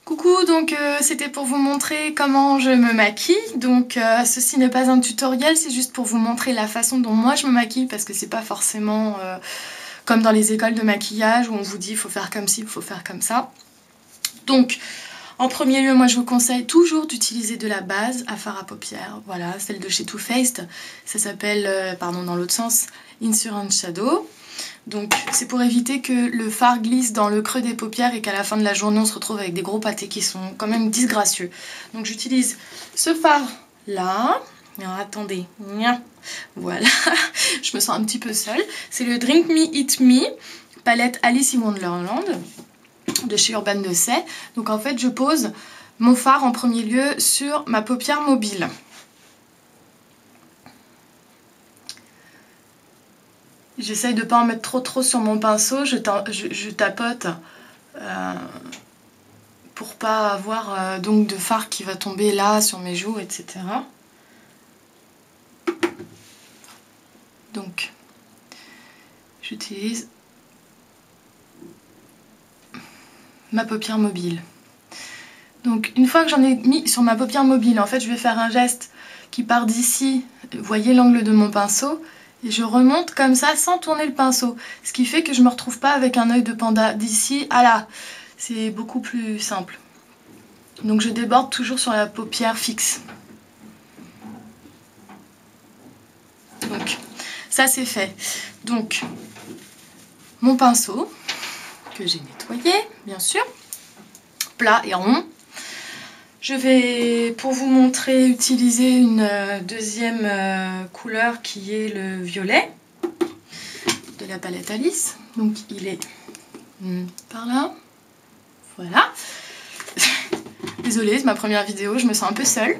Coucou, donc c'était pour vous montrer comment je me maquille. Donc ceci n'est pas un tutoriel, c'est juste pour vous montrer la façon dont moi je me maquille parce que c'est pas forcément comme dans les écoles de maquillage où on vous dit il faut faire comme ci, il faut faire comme ça. Donc en premier lieu, moi je vous conseille toujours d'utiliser de la base à fard à paupières. Voilà, celle de chez Too Faced. Ça s'appelle, pardon dans l'autre sens, Insurance Shadow. Donc c'est pour éviter que le fard glisse dans le creux des paupières et qu'à la fin de la journée on se retrouve avec des gros pâtés qui sont quand même disgracieux. Donc j'utilise ce fard là. Alors attendez, voilà, je me sens un petit peu seule. C'est le Drink Me Eat Me, palette Alice in Wonderland de chez Urban Decay. Donc en fait je pose mon fard en premier lieu sur ma paupière mobile. J'essaye de ne pas en mettre trop sur mon pinceau, je tapote pour pas avoir donc de fard qui va tomber là sur mes joues, etc. Donc j'utilise ma paupière mobile. Donc une fois que j'en ai mis sur ma paupière mobile, en fait je vais faire un geste qui part d'ici, vous voyez l'angle de mon pinceau, et je remonte comme ça sans tourner le pinceau. Ce qui fait que je ne me retrouve pas avec un œil de panda d'ici à là. C'est beaucoup plus simple. Donc je déborde toujours sur la paupière fixe. Donc ça c'est fait. Donc mon pinceau que j'ai nettoyé bien sûr, plat et rond. Je vais, pour vous montrer, utiliser une deuxième couleur qui est le violet de la palette Alice. Donc il est par là. Voilà. Désolée, c'est ma première vidéo, je me sens un peu seule.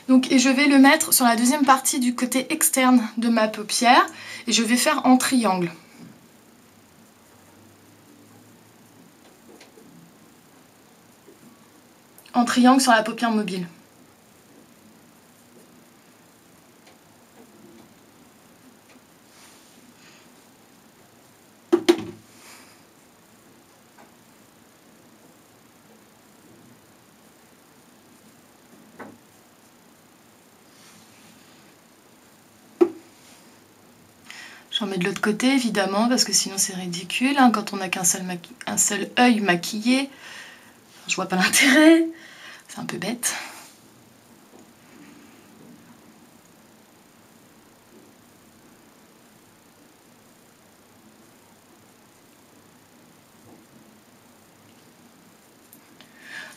Donc, et je vais le mettre sur la deuxième partie du côté externe de ma paupière. Et je vais faire en triangle. En triangle sur la paupière mobile. J'en mets de l'autre côté évidemment parce que sinon c'est ridicule hein, quand on n'a qu'un seul œil maquillé. Je vois pas l'intérêt, c'est un peu bête.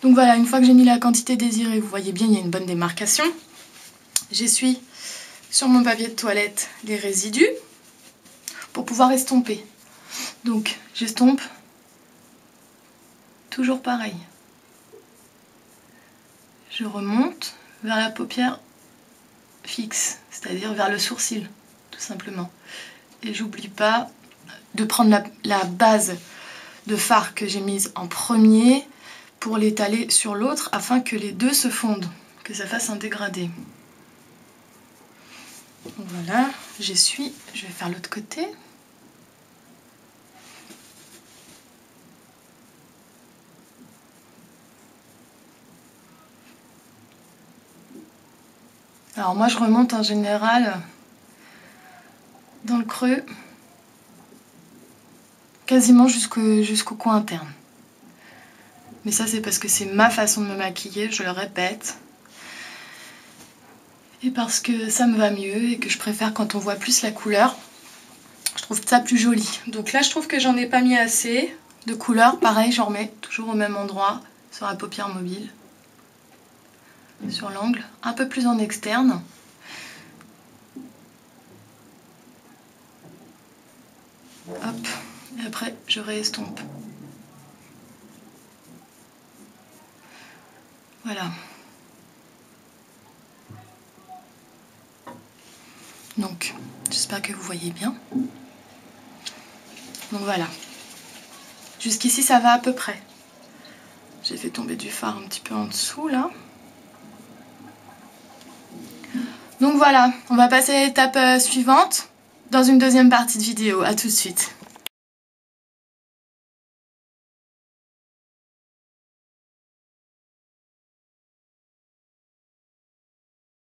Donc voilà, une fois que j'ai mis la quantité désirée, vous voyez bien il y a une bonne démarcation. J'essuie sur mon papier de toilette les résidus pour pouvoir estomper. Donc j'estompe toujours pareil. Je remonte vers la paupière fixe, c'est-à-dire vers le sourcil, tout simplement. Et j'oublie pas de prendre la base de fard que j'ai mise en premier pour l'étaler sur l'autre afin que les deux se fondent, que ça fasse un dégradé. Voilà, j'essuie, je vais faire l'autre côté. Alors moi je remonte en général dans le creux, quasiment jusqu'au coin interne. Mais ça c'est parce que c'est ma façon de me maquiller, je le répète. Et parce que ça me va mieux et que je préfère quand on voit plus la couleur. Je trouve ça plus joli. Donc là je trouve que j'en ai pas mis assez de couleur. Pareil, j'en remets toujours au même endroit sur la paupière mobile. Sur l'angle, un peu plus en externe. Hop, et après je réestompe. Voilà. Donc, j'espère que vous voyez bien. Donc voilà. Jusqu'ici ça va à peu près. J'ai fait tomber du fard un petit peu en dessous là. Donc voilà, on va passer à l'étape suivante dans une deuxième partie de vidéo. À tout de suite.